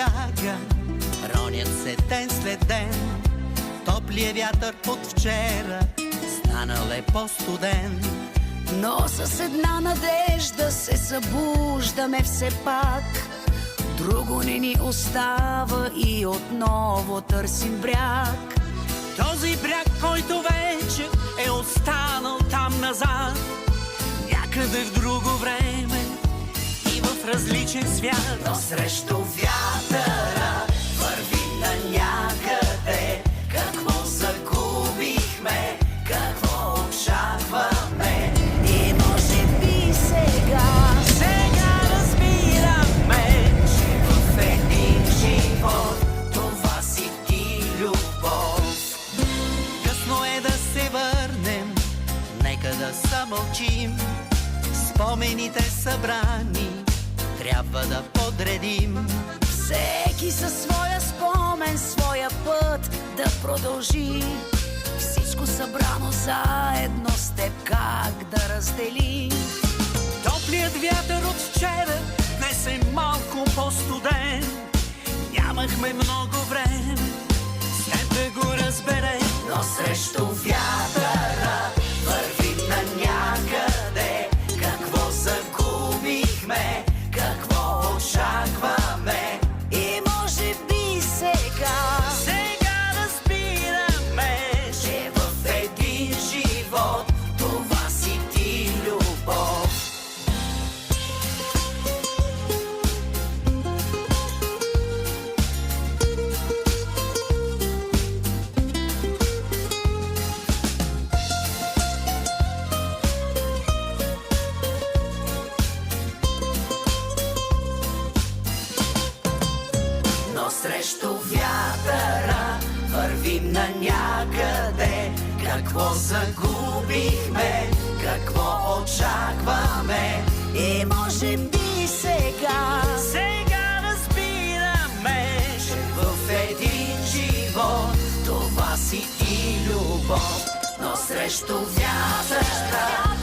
бяга, ронят се ден след ден. Топлия вятър от вчера станал е по-студен. Но с една надежда се събуждаме все пак. Друго не ни остава и отново търсим бряг. Този бряг, който вече е останал там назад, някъде в друго време и в различен свят. Но срещу вятъра върви на някъде. Какво загубихме, какво очакваме? И може би сега разбираме, че в един живот това си ти любов. късно е да се върнем, нека да замълчим. Спомените събрани трябва да подредим. Всеки със своя спомен, своя път да продължи. Всичко събрано заедно с теб как да раздели. Топлият вятър от вчера днес е малко по-студен. Нямахме много време с теб да го разберем. Но срещу вятъра върви на някъде. Какво загубихме, какво очакваме? И може би сега разбираме, че в един живот това си ти любов. Но срещу вятъра вървим на някъде. Какво загубихме, какво очакваме? И може би сега разбираме, че в един живот това си ти любов. Но срещу вятъра